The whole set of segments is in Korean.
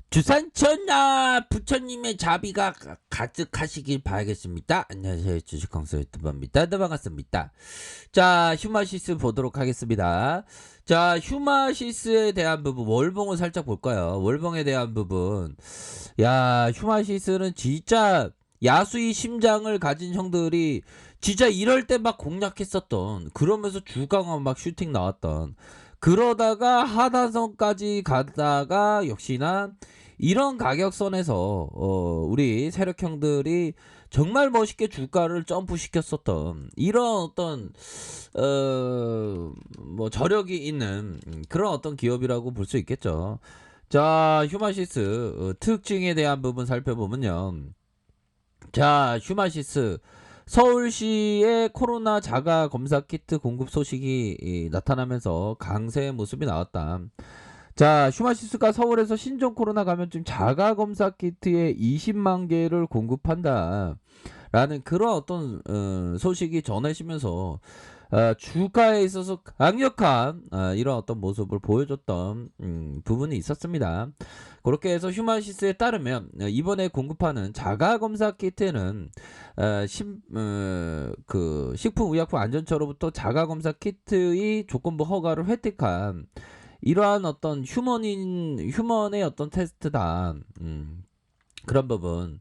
주산천하 부처님의 자비가 가득하시길 바라겠습니다. 안녕하세요. 주식강사 유튜버입니다. 네, 반갑습니다. 자, 휴마시스 보도록 하겠습니다. 자, 휴마시스에 대한 부분, 월봉을 살짝 볼까요? 월봉에 대한 부분. 야, 휴마시스는 진짜 야수의 심장을 가진 형들이 진짜 이럴 때 막 공략했었던, 그러면서 주강화 막 슈팅 나왔던, 그러다가 하단선까지 가다가 역시나 이런 가격선에서 우리 세력형들이 정말 멋있게 주가를 점프시켰었던 이런 어떤 뭐 저력이 있는 그런 어떤 기업이라고 볼 수 있겠죠. 자, 휴마시스 특징에 대한 부분 살펴보면요. 자, 휴마시스 서울시의 코로나 자가 검사 키트 공급 소식이 나타나면서 강세의 모습이 나왔다. 자, 휴마시스가 서울에서 신종 코로나 감염증 자가 검사 키트의 20만 개를 공급한다. 라는 그런 어떤 소식이 전해지면서 주가에 있어서 강력한 이런 어떤 모습을 보여줬던 부분이 있었습니다. 그렇게 해서 휴마시스에 따르면 이번에 공급하는 자가검사 키트는 식품의약품안전처로부터 자가검사 키트의 조건부 허가를 획득한 이러한 어떤 휴먼의 어떤 테스트다. 그런 부분.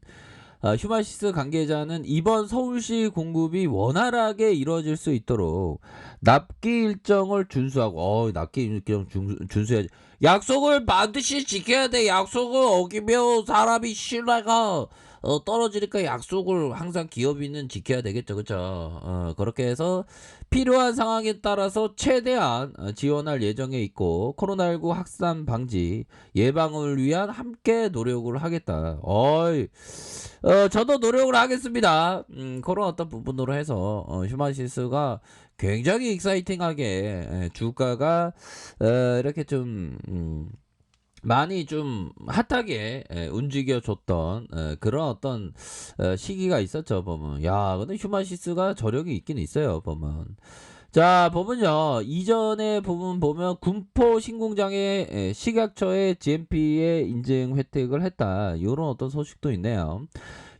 휴마시스 관계자는 이번 서울시 공급이 원활하게 이루어질 수 있도록 납기 일정을 준수하고 납기 일정 준수해야지. 약속을 반드시 지켜야 돼. 약속을 어기면 사람이 신뢰가 떨어지니까 약속을 항상 기업인은 지켜야 되겠죠. 그렇죠. 그렇게 해서 필요한 상황에 따라서 최대한 지원할 예정에 있고 코로나19 확산 방지 예방을 위한 함께 노력을 하겠다. 저도 노력을 하겠습니다. 그런 어떤 부분으로 해서 휴마시스가 굉장히 익사이팅하게 주가가 이렇게 좀 많이 좀 핫하게 움직여줬던 그런 어떤 시기가 있었죠. 보면 야, 근데 휴마시스가 저력이 있긴 있어요. 보면 자, 보면요. 이전에 보면 군포 신공장의 식약처의 GMP에 인증 획득을 했다. 이런 어떤 소식도 있네요.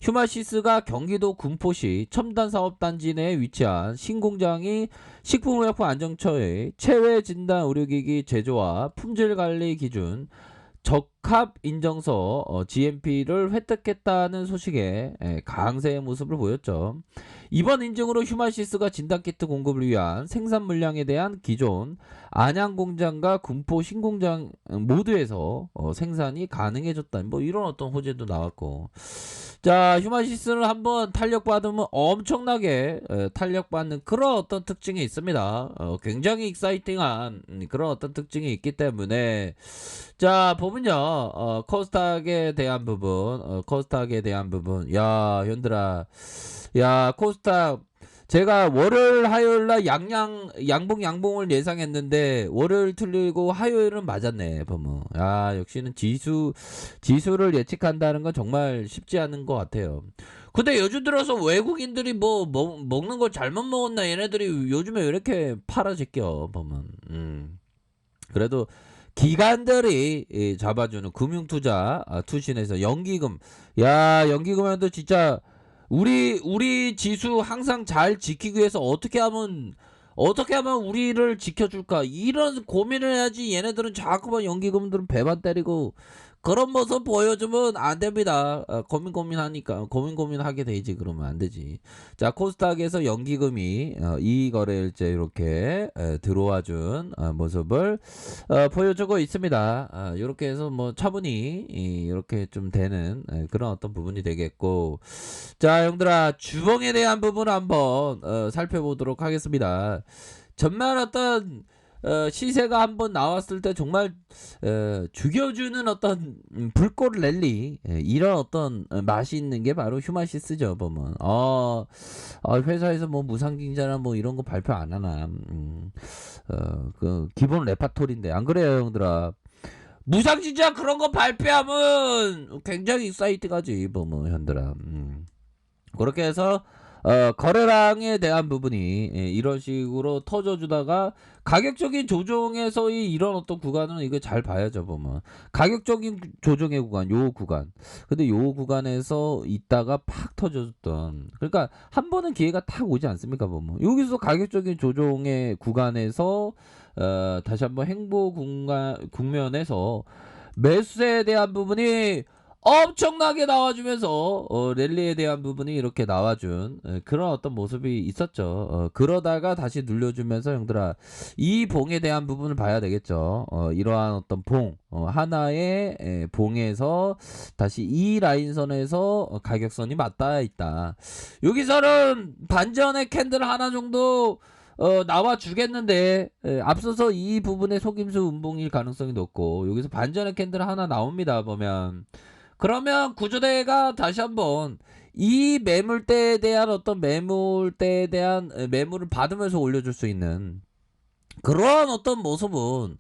휴마시스가 경기도 군포시 첨단사업단지 내에 위치한 신공장이 식품의약품안전처의 체외진단 의료기기 제조와 품질관리 기준 적합 인정서 GMP를 획득했다는 소식에 강세의 모습을 보였죠. 이번 인증으로 휴마시스가 진단키트 공급을 위한 생산 물량에 대한 기존 안양 공장과 군포 신공장 모두에서 생산이 가능해졌다. 뭐 이런 어떤 호재도 나왔고. 자, 휴마시스를 한번 탄력받으면 엄청나게 탄력받는 그런 어떤 특징이 있습니다. 굉장히 익사이팅한 그런 어떤 특징이 있기 때문에 자, 보면요. 코스닥에 대한 부분, 야, 현들아. 야, 코스닥. 제가 월요일, 화요일 날 양봉을 예상했는데, 월요일 틀리고 화요일은 맞았네, 보면. 야, 역시는 지수를 예측한다는 건 정말 쉽지 않은 것 같아요. 근데 요즘 들어서 외국인들이 먹는 걸 잘못 먹었나, 얘네들이 요즘에 왜 이렇게 팔아제껴, 보면. 그래도 기관들이 잡아주는 금융투자 투신에서 연기금. 야, 연기금도 진짜 우리 지수 항상 잘 지키기 위해서 어떻게 하면 우리를 지켜줄까 이런 고민을 해야지. 얘네들은 자꾸만 연기금들은 배만 때리고 그런 모습 보여주면 안 됩니다. 고민하게 되지. 그러면 안 되지. 자, 코스닥에서 연기금이 이 거래일째 이렇게 들어와준 모습을 보여주고 있습니다. 이렇게 해서 뭐 차분히 이렇게 좀 되는 그런 어떤 부분이 되겠고. 자, 형들아, 주봉에 대한 부분 한번 살펴보도록 하겠습니다. 전날 어떤 시세가 한번 나왔을 때 정말 죽여주는 어떤 불꽃 랠리, 이런 어떤 맛이 있는 게 바로 휴마시스죠. 보면 회사에서 뭐 무상증자나 뭐 이런 거 발표 안 하나. 그 기본 레파토리인데 안 그래요, 형들아? 무상증자 그런 거 발표하면 굉장히 사이트가지, 보면 현들아. 그렇게 해서 거래량에 대한 부분이 이런 식으로 터져주다가 가격적인 조정에서의 이런 어떤 구간은 이거 잘 봐야죠 보면 가격적인 조정의 구간 요 구간 근데 요 구간에서 있다가 팍 터졌던 그러니까 한 번은 기회가 탁 오지 않습니까 보면 여기서 가격적인 조정의 구간에서 다시 한번 행보 국면에서 매수에 대한 부분이 엄청나게 나와주면서 랠리에 대한 부분이 이렇게 나와준 그런 어떤 모습이 있었죠. 그러다가 다시 눌려주면서 형들아 이 봉에 대한 부분을 봐야 되겠죠. 이러한 어떤 봉 하나의 봉에서 다시 이 라인선에서 가격선이 맞닿아 있다. 여기서는 반전의 캔들 하나 정도 나와 주겠는데 앞서서 이 부분에 속임수 운봉일 가능성이 높고 여기서 반전의 캔들 하나 나옵니다 보면 그러면 구조대가 다시 한번 이 매물대에 대한 어떤 매물대에 대한 매물을 받으면서 올려줄 수 있는 그런 어떤 모습은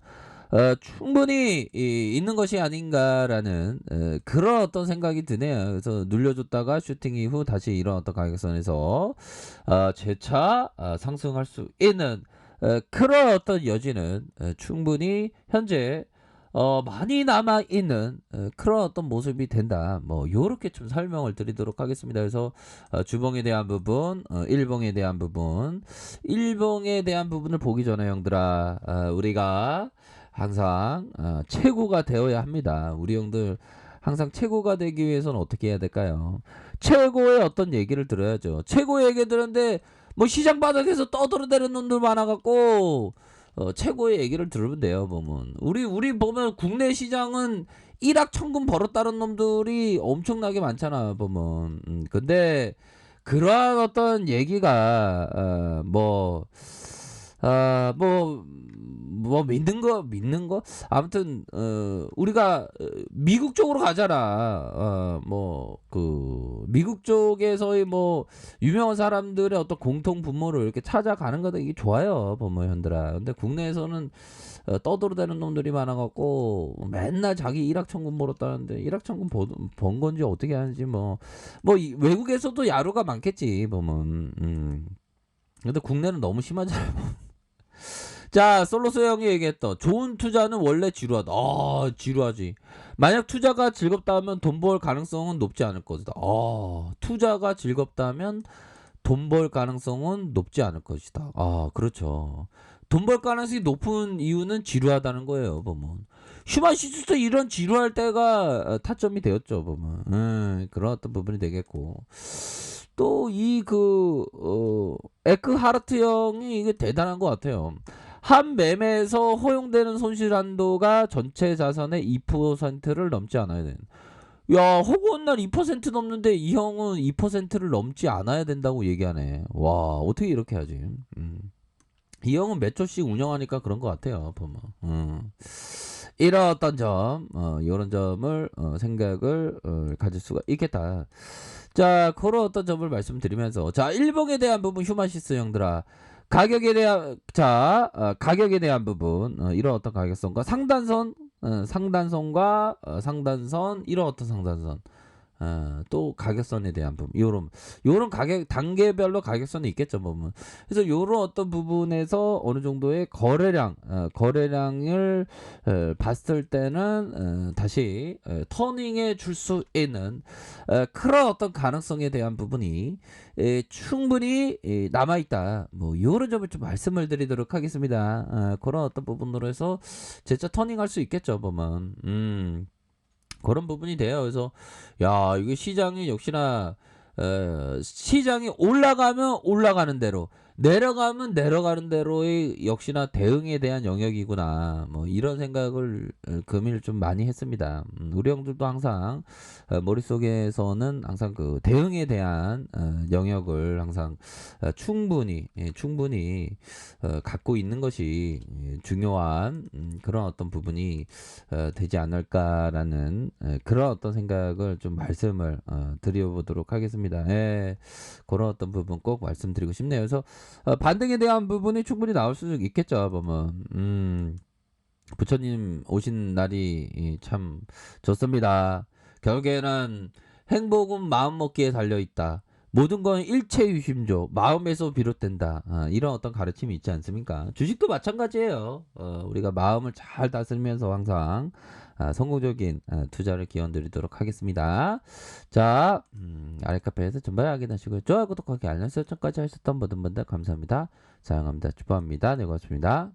충분히 있는 것이 아닌가라는 그런 어떤 생각이 드네요. 그래서 눌려줬다가 슈팅 이후 다시 이런 어떤 가격선에서 재차 상승할 수 있는 그런 어떤 여지는 충분히 현재 많이 남아 있는 그런 어떤 모습이 된다. 뭐 요렇게 좀 설명을 드리도록 하겠습니다. 그래서 주봉에 대한 부분, 일봉에 대한 부분, 일봉에 대한 부분을 보기 전에 형들아, 우리가 항상 최고가 되어야 합니다. 우리 형들 항상 최고가 되기 위해서는 어떻게 해야 될까요? 최고의 어떤 얘기를 들어야죠. 최고의 얘기 들었는데 뭐 시장 바닥에서 떠들어대는 놈들 많아갖고 최고의 얘기를 들으면 돼요. 보면 우리 보면 국내 시장은 일확천금 벌었다는 놈들이 엄청나게 많잖아. 보면 근데 그러한 어떤 얘기가 뭐 믿는 거 아무튼 우리가 미국 쪽으로 가잖아. 뭐 그 미국 쪽에서의 뭐 유명한 사람들의 어떤 공통 분모를 이렇게 찾아가는 거도 이게 좋아요 보면 현들아. 근데 국내에서는 떠들어대는 놈들이 많아갖고 맨날 자기 일확천금 벌었다는데 일확천금 번 건지 어떻게 하는지 외국에서도 야루가 많겠지 보면 근데 국내는 너무 심하잖아요. 자, 솔로스 형이 얘기했던 좋은 투자는 원래 지루하다. 지루하지. 만약 투자가 즐겁다면 돈 벌 가능성은 높지 않을 것이다. 투자가 즐겁다면 돈 벌 가능성은 높지 않을 것이다. 그렇죠. 돈 벌 가능성이 높은 이유는 지루하다는 거예요, 보면. 휴먼시스도 이런 지루할 때가 타점이 되었죠, 보면. 그런 어떤 부분이 되겠고. 또 에크하르트 형이 이게 대단한 것 같아요. 한 매매에서 허용되는 손실 한도가 전체 자산의 2%를 넘지 않아야 되는. 야, 허구한 날 2% 넘는데 이 형은 2%를 넘지 않아야 된다고 얘기하네. 와, 어떻게 이렇게 하지? 이 형은 몇 초씩 운영하니까 그런 것 같아요, 보면. 이런 어떤 이런 점을 생각을 가질 수가 있겠다. 자, 그런 어떤 점을 말씀드리면서 자, 일봉에 대한 부분 휴마시스 형들아. 가격에 대한 부분 이런 어떤 가격선과 상단선 상단선과 상단선 이런 어떤 상단선 또 가격선에 대한 부분 요런 가격 단계별로 가격선이 있겠죠 보면. 그래서 요런 어떤 부분에서 어느 정도의 거래량을 봤을 때는 다시 터닝해 줄 수 있는 그런 어떤 가능성에 대한 부분이 충분히 남아 있다. 뭐 요런 점을 좀 말씀을 드리도록 하겠습니다. 그런 어떤 부분으로 해서 재차 터닝할 수 있겠죠 보면. 그런 부분이 돼요. 그래서 야, 이게 시장이 역시나 시장이 올라가면 올라가는 대로 내려가면 내려가는 대로의 역시나 대응에 대한 영역이구나. 뭐 이런 생각을 금일 좀 많이 했습니다. 우리 형들도 항상 머릿속에서는 항상 그 대응에 대한 영역을 항상 충분히 갖고 있는 것이 중요한 그런 어떤 부분이 되지 않을까라는 그런 어떤 생각을 좀 말씀을 드려보도록 하겠습니다. 그런 어떤 부분 꼭 말씀드리고 싶네요. 그래서 반등에 대한 부분이 충분히 나올 수 있겠죠. 보면 부처님 오신 날이 참 좋습니다. 결국에는 행복은 마음먹기에 달려있다. 모든 건 일체유심조, 마음에서 비롯된다. 이런 어떤 가르침이 있지 않습니까? 주식도 마찬가지예요. 우리가 마음을 잘 다스리면서 항상 성공적인 투자를 기원드리도록 하겠습니다. 자, 아래카페에서 전발 확인하시고요. 좋아요, 구독하기, 알람 설정까지 하셨던 모든 분들 감사합니다. 사랑합니다. 축복합니다. 네, 고맙습니다.